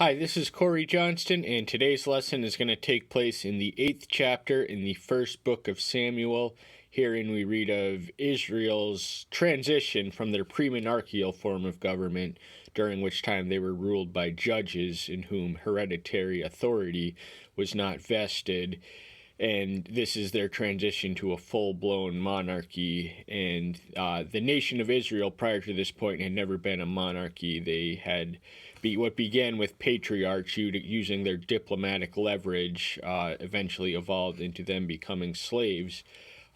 Hi, this is Corey Johnston, and today's lesson is going to take place in the 8th chapter in the first book of Samuel. Herein we read of Israel's transition from their pre-monarchical form of government, during which time they were ruled by judges in whom hereditary authority was not vested, and this is their transition to a full-blown monarchy. And the nation of Israel prior to this point had never been a monarchy. They had what began with patriarchs using their diplomatic leverage eventually evolved into them becoming slaves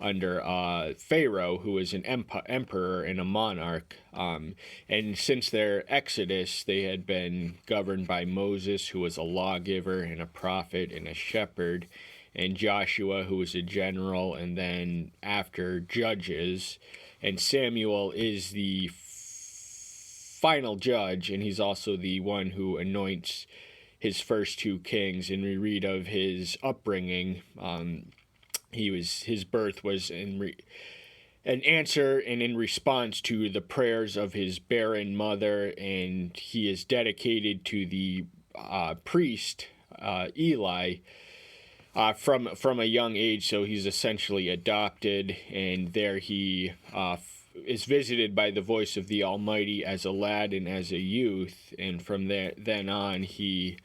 under Pharaoh, who was an emperor and a monarch. And since their exodus, they had been governed by Moses, who was a lawgiver and a prophet and a shepherd, and Joshua, who was a general, and then after Judges. And Samuel is the final judge, and he's also the one who anoints his first two kings. And we read of his upbringing. His birth was an answer and in response to the prayers of his barren mother, and he is dedicated to the priest Eli from a young age. So he's essentially adopted, and there he is visited by the voice of the Almighty as a lad and as a youth, and from then on he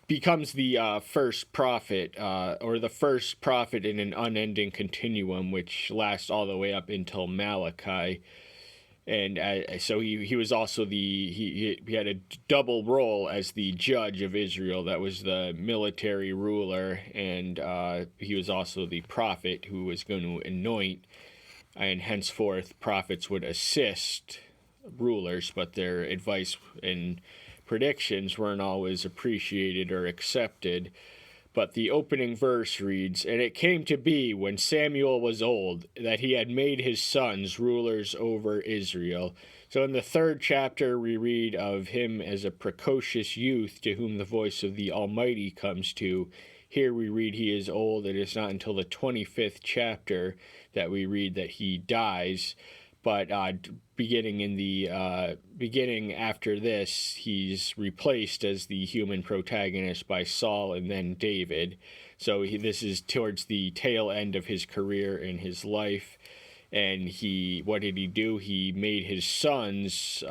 becomes the first prophet, or the first prophet in an unending continuum, which lasts all the way up until Malachi. And so he was also he had a double role as the judge of Israel. That was the military ruler, and he was also the prophet who was going to anoint. And henceforth, prophets would assist rulers, but their advice and predictions weren't always appreciated or accepted. But the opening verse reads, "And it came to be, when Samuel was old, that he had made his sons rulers over Israel." So in the 3rd chapter, we read of him as a precocious youth to whom the voice of the Almighty comes to. Here we read he is old. It is not until the 25th chapter that we read that he dies. But beginning after this, he's replaced as the human protagonist by Saul and then David. So this is towards the tail end of his career in his life. And what did he do? He made his sons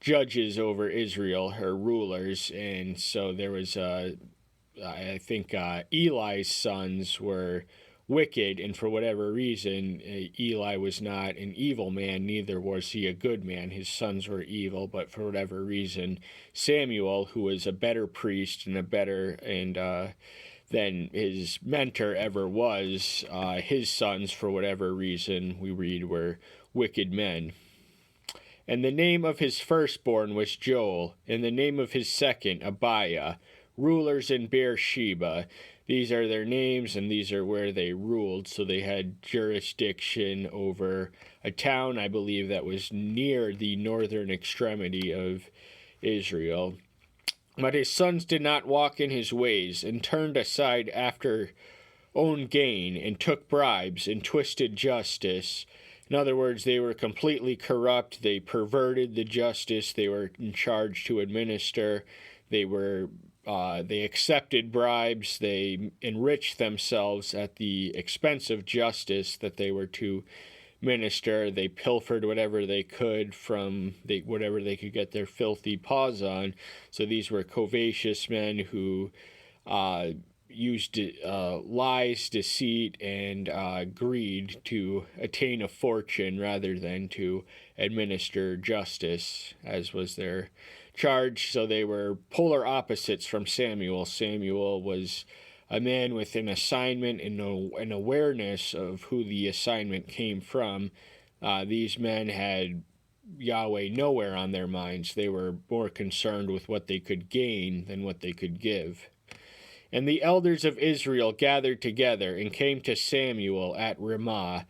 judges over Israel, her rulers. And so there was I think Eli's sons were wicked, and for whatever reason, Eli was not an evil man, neither was he a good man. His sons were evil, but for whatever reason, Samuel, who was a better priest and than his mentor ever was, his sons, for whatever reason, we read, were wicked men. And the name of his firstborn was Joel, and the name of his second Abiah, rulers in Beersheba. These are their names, and these are where they ruled. So they had jurisdiction over a town, I believe, that was near the northern extremity of Israel. But his sons did not walk in his ways, and turned aside after own gain, and took bribes, and twisted justice. In other words, they were completely corrupt. They perverted the justice they were in charge to administer. They accepted bribes. They enriched themselves at the expense of justice that they were to minister. They pilfered whatever they could from whatever they could get their filthy paws on. So these were covetous men who used lies, deceit, and greed to attain a fortune rather than to administer justice, as was their charge. So they were polar opposites from Samuel. Samuel was a man with an assignment and an awareness of who the assignment came from. These men had Yahweh nowhere on their minds. They were more concerned with what they could gain than what they could give. And the elders of Israel gathered together and came to Samuel at Ramah.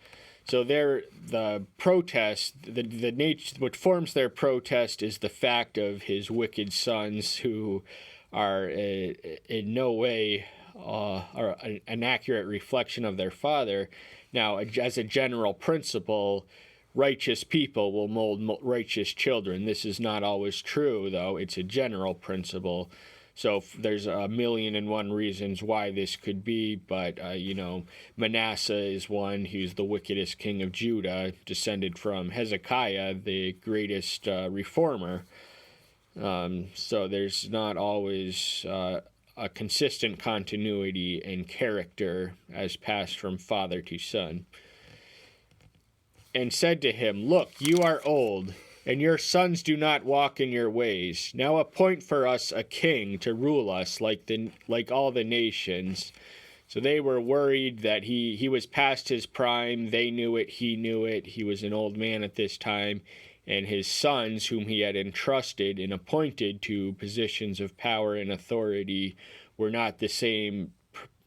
So the protest, the nature, what forms their protest is the fact of his wicked sons, who are in no way are an accurate reflection of their father. Now, as a general principle, righteous people will mold righteous children. This is not always true, though. It's a general principle. So there's 1,000,001 reasons why this could be, but, Manasseh is one. He was the wickedest king of Judah, descended from Hezekiah, the greatest reformer. So there's not always a consistent continuity in character as passed from father to son. And said to him, Look, you are old, and your sons do not walk in your ways. Now appoint for us a king to rule us like all the nations. So they were worried that he was past his prime. They knew it. He knew it. He was an old man at this time. And his sons, whom he had entrusted and appointed to positions of power and authority, were not the same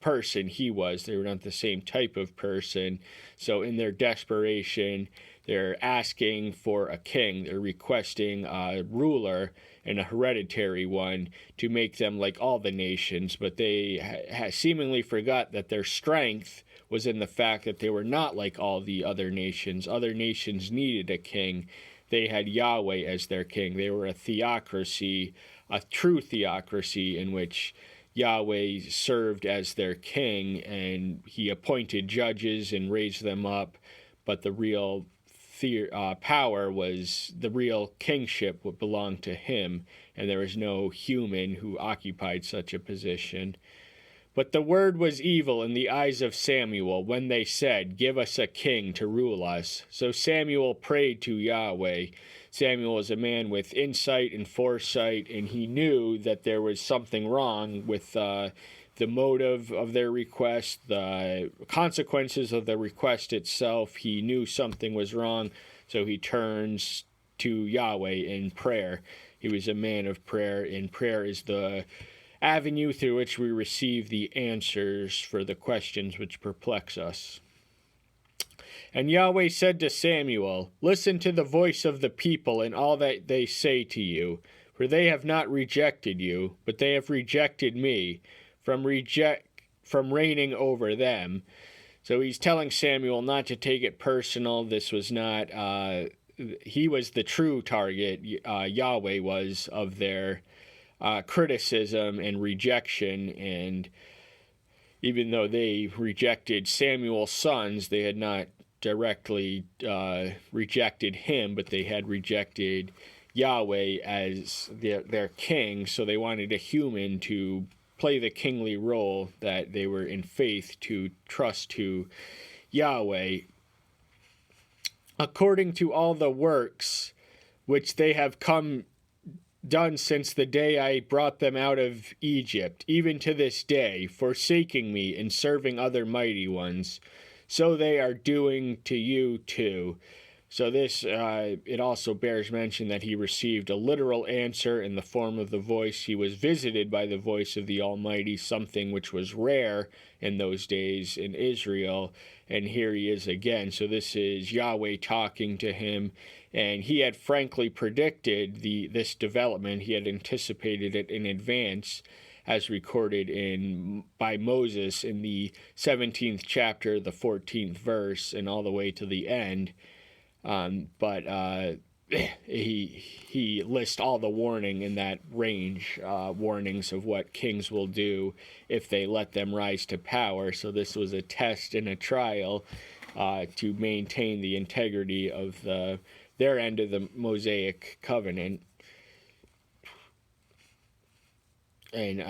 person he was. They were not the same type of person. So in their desperation, they're asking for a king. They're requesting a ruler, and a hereditary one, to make them like all the nations. But they seemingly forgot that their strength was in the fact that they were not like all the other nations. Other nations needed a king. They had Yahweh as their king. They were a theocracy, a true theocracy, in which Yahweh served as their king, and he appointed judges and raised them up. But the real power was, the real kingship would belong to him, and there was no human who occupied such a position. But the word was evil in the eyes of Samuel when they said, Give us a king to rule us. So Samuel prayed to Yahweh. Samuel was a man with insight and foresight, and he knew that there was something wrong with the motive of their request, the consequences of the request itself. He knew something was wrong, so he turns to Yahweh in prayer. He was a man of prayer, and prayer is the avenue through which we receive the answers for the questions which perplex us. And Yahweh said to Samuel, Listen to the voice of the people and all that they say to you, for they have not rejected you, but they have rejected me from reigning over them. So he's telling Samuel not to take it personal. This was not, he was the true target, Yahweh was, of their criticism and rejection. And even though they rejected Samuel's sons, they had not directly rejected him, but they had rejected Yahweh as their king. So they wanted a human to play the kingly role that they were in faith to trust to Yahweh. According to all the works which they have done since the day I brought them out of Egypt, even to this day, forsaking me and serving other mighty ones, so they are doing to you too. So this, it also bears mention that he received a literal answer in the form of the voice. He was visited by the voice of the Almighty, something which was rare in those days in Israel. And here he is again. So this is Yahweh talking to him. And he had frankly predicted this development. He had anticipated it in advance, as recorded by Moses in the 17th chapter, the 14th verse, and all the way to the end. But he lists all the warning in that range, warnings of what kings will do if they let them rise to power. So this was a test and a trial to maintain the integrity of their end of the Mosaic covenant. And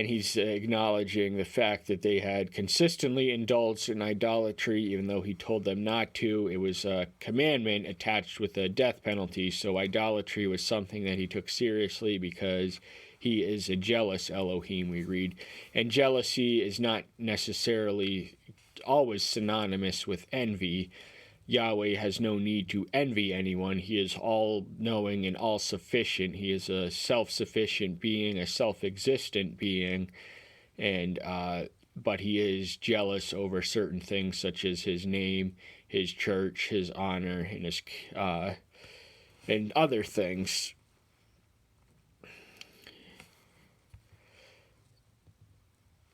he's acknowledging the fact that they had consistently indulged in idolatry, even though he told them not to. It was a commandment attached with a death penalty, so idolatry was something that he took seriously because he is a jealous Elohim, we read. And jealousy is not necessarily always synonymous with envy. Yahweh has no need to envy anyone. He is all-knowing and all-sufficient. He is a self-sufficient being, a self-existent being, and but he is jealous over certain things such as his name, his church, his honor, and his and other things.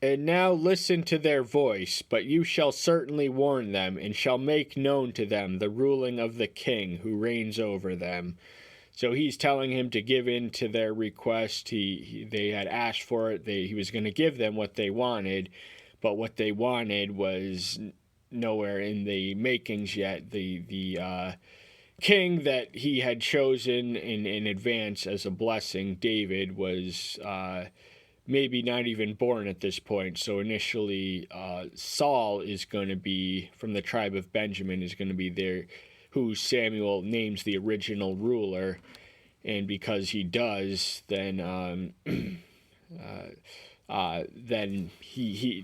And now listen to their voice, but you shall certainly warn them, and shall make known to them the ruling of the king who reigns over them. So he's telling him to give in to their request. They had asked for it. He was going to give them what they wanted, but what they wanted was nowhere in the makings yet. The king that he had chosen in advance as a blessing, David, was maybe not even born at this point. So initially, Saul is going to be, from the tribe of Benjamin, is going to be there, who Samuel names the original ruler. And because he does, then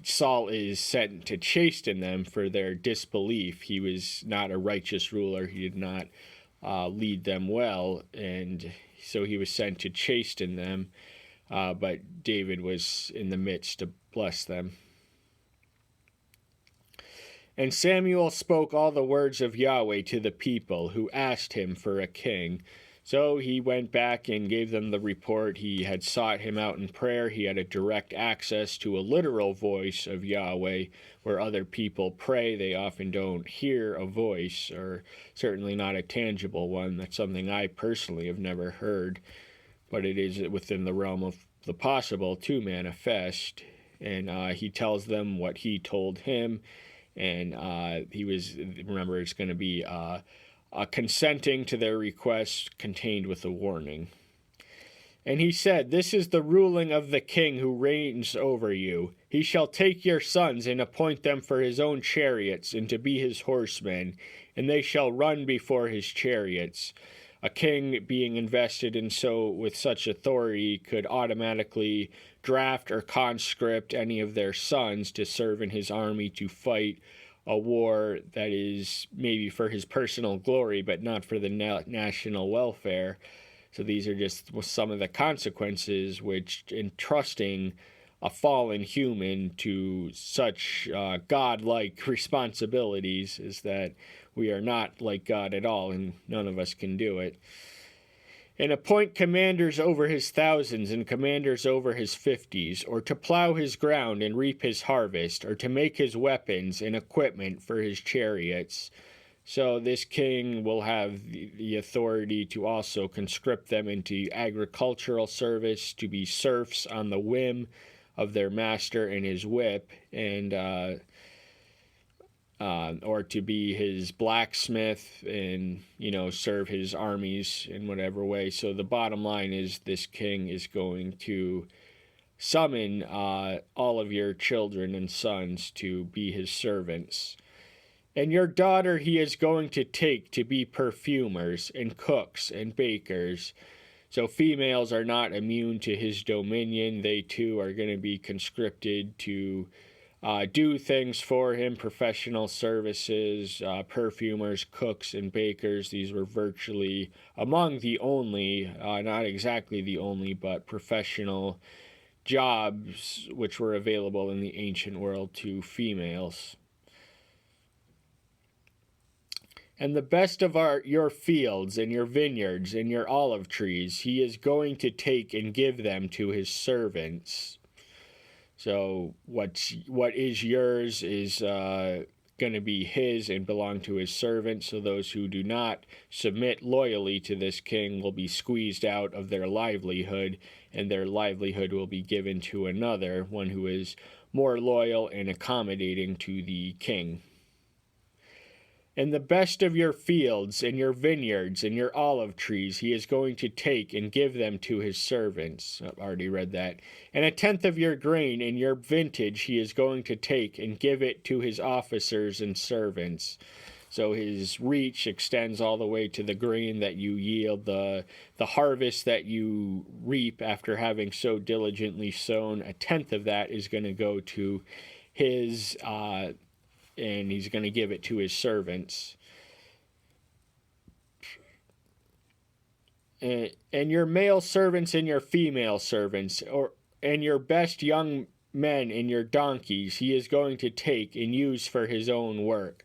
Saul is sent to chasten them for their disbelief. He was not a righteous ruler. He did not lead them well, and so he was sent to chasten them. But David was in the midst to bless them. And Samuel spoke all the words of Yahweh to the people who asked him for a king. So he went back and gave them the report. He had sought him out in prayer. He had a direct access to a literal voice of Yahweh. Where other people pray, they often don't hear a voice, or certainly not a tangible one. That's something I personally have never heard, but it is within the realm of the possible to manifest. And he tells them what he told him. And remember, it's going to be consenting to their request contained with a warning. And he said, "This is the ruling of the king who reigns over you. He shall take your sons and appoint them for his own chariots and to be his horsemen, and they shall run before his chariots." A king being invested with such authority could automatically draft or conscript any of their sons to serve in his army to fight a war that is maybe for his personal glory, but not for the national welfare. So these are just some of the consequences which entrusting a fallen human to such God-like responsibilities is that we are not like God at all, and none of us can do it. And appoint commanders over his thousands and commanders over his 50s, or to plow his ground and reap his harvest, or to make his weapons and equipment for his chariots. So this king will have the authority to also conscript them into agricultural service, to be serfs on the whim of their master and his whip, and or to be his blacksmith and, serve his armies in whatever way. So the bottom line is this king is going to summon all of your children and sons to be his servants. And your daughter he is going to take to be perfumers and cooks and bakers. So females are not immune to his dominion. They too are going to be conscripted to do things for him, professional services, perfumers, cooks, and bakers. These were virtually among the only, not exactly the only, but professional jobs which were available in the ancient world to females. And the best of your fields and your vineyards and your olive trees he is going to take and give them to his servants. So what is yours is going to be his and belong to his servants. So those who do not submit loyally to this king will be squeezed out of their livelihood, and their livelihood will be given to another, one who is more loyal and accommodating to the king. And the best of your fields and your vineyards and your olive trees he is going to take and give them to his servants. I've already read that. And 1/10 of your grain and your vintage he is going to take and give it to his officers and servants. So his reach extends all the way to the grain that you yield, the harvest that you reap after having so diligently sown. 1/10 of that is going to go to his and he's going to give it to his servants. And your male servants and your female servants, and your best young men and your donkeys, he is going to take and use for his own work.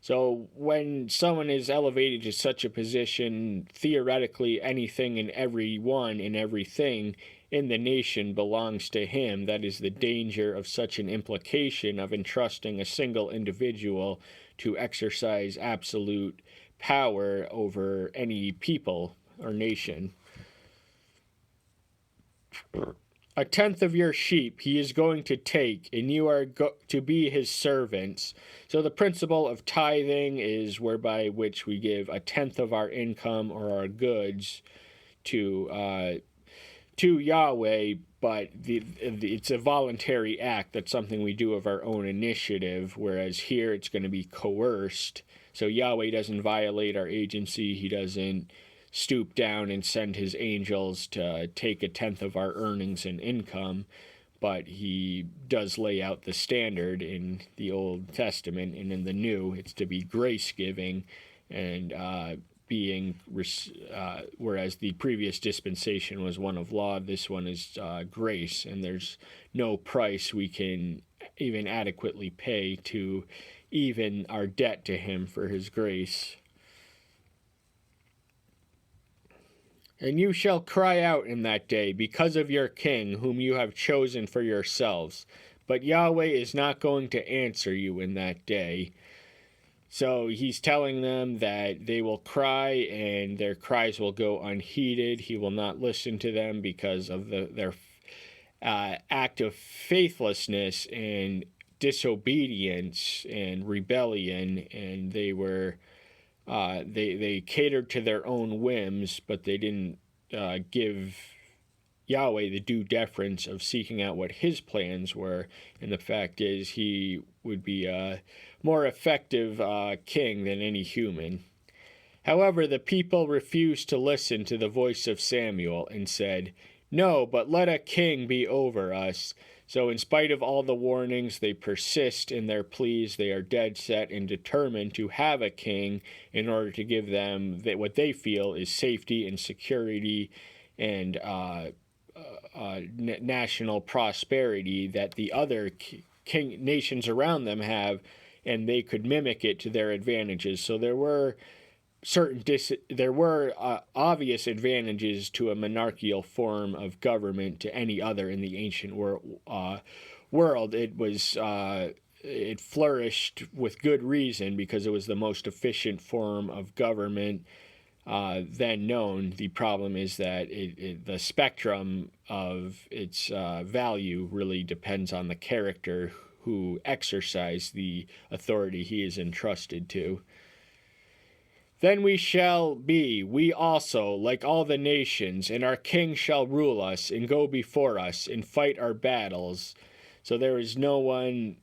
So when someone is elevated to such a position, theoretically anything and everyone and everything in the nation belongs to him. That is the danger of such an implication of entrusting a single individual to exercise absolute power over any people or nation. A tenth of your sheep he is going to take, and you are to be his servants. So the principle of tithing is whereby which we give a tenth of our income or our goods to Yahweh, but it's a voluntary act. That's something we do of our own initiative, whereas here it's going to be coerced. So Yahweh doesn't violate our agency. He doesn't stoop down and send his angels to take a tenth of our earnings and income, but he does lay out the standard in the Old Testament, and in the New it's to be grace-giving and whereas the previous dispensation was one of law, this one is grace, and there's no price we can even adequately pay to even our debt to him for his grace. And you shall cry out in that day because of your king, whom you have chosen for yourselves. But Yahweh is not going to answer you in that day. So he's telling them that they will cry and their cries will go unheeded. He will not listen to them because of their act of faithlessness and disobedience and rebellion. And they were... they catered to their own whims, but they didn't give Yahweh the due deference of seeking out what his plans were. And the fact is, he would be a more effective king than any human. However, the people refused to listen to the voice of Samuel and said, "No, but let a king be over us." So in spite of all the warnings, they persist in their pleas. They are dead set and determined to have a king in order to give them what they feel is safety and security and national prosperity that the other nations around them have, and they could mimic it to their advantages. So there were obvious advantages to a monarchical form of government to any other in the ancient world. It flourished with good reason because it was the most efficient form of government then known. The problem is that the spectrum of its value really depends on the character who exercised the authority he is entrusted to. Then we shall be, we also, like all the nations, and our king shall rule us, and go before us, and fight our battles. So there is no one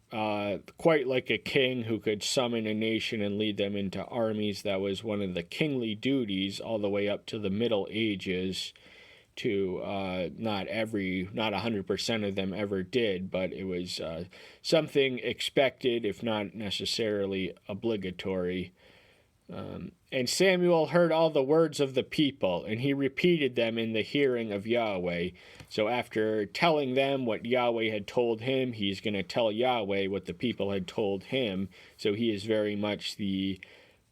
quite like a king who could summon a nation and lead them into armies. That was one of the kingly duties all the way up to the Middle Ages. Not 100% of them ever did, but it was something expected, if not necessarily obligatory. And Samuel heard all the words of the people, and he repeated them in the hearing of Yahweh. So after telling them what Yahweh had told him, he's going to tell Yahweh what the people had told him. So he is very much the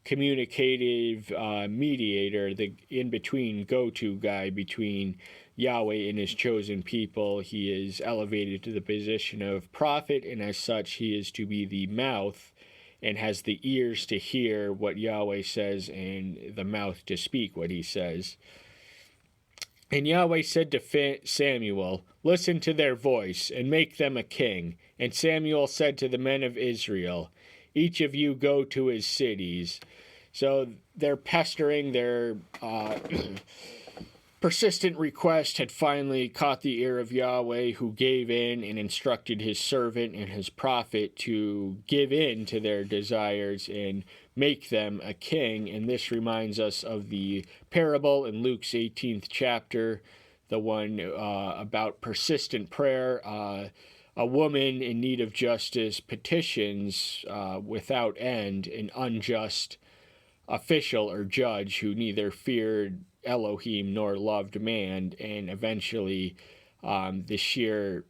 communicative mediator, the in-between go-to guy between Yahweh and his chosen people. He is elevated to the position of prophet, and as such, he is to be the mouth and has the ears to hear what Yahweh says and the mouth to speak what he says. And Yahweh said to Samuel, "Listen to their voice, and make them a king." And Samuel said to the men of Israel, "Each of you go to his cities." So their pestering, their persistent request had finally caught the ear of Yahweh, who gave in and instructed his servant and his prophet to give in to their desires and make them a king. And this reminds us of the parable in Luke's 18th chapter, the one about persistent prayer. A woman in need of justice petitions without end an unjust official or judge who neither feared Elohim nor loved man, and eventually the sheer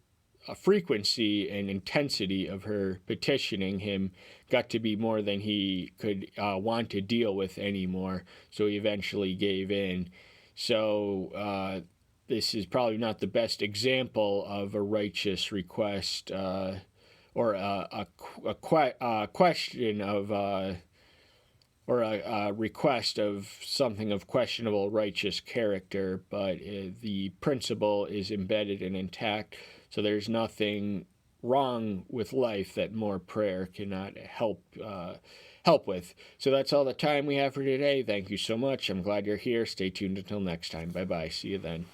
frequency and intensity of her petitioning him got to be more than he could want to deal with anymore. So he eventually gave in. So this is probably not the best example of a righteous request or a question of or a request of something of questionable righteous character, but the principle is embedded and intact. So there's nothing wrong with life that more prayer cannot help with. So that's all the time we have for today. Thank you so much. I'm glad you're here. Stay tuned until next time. Bye bye. See you then.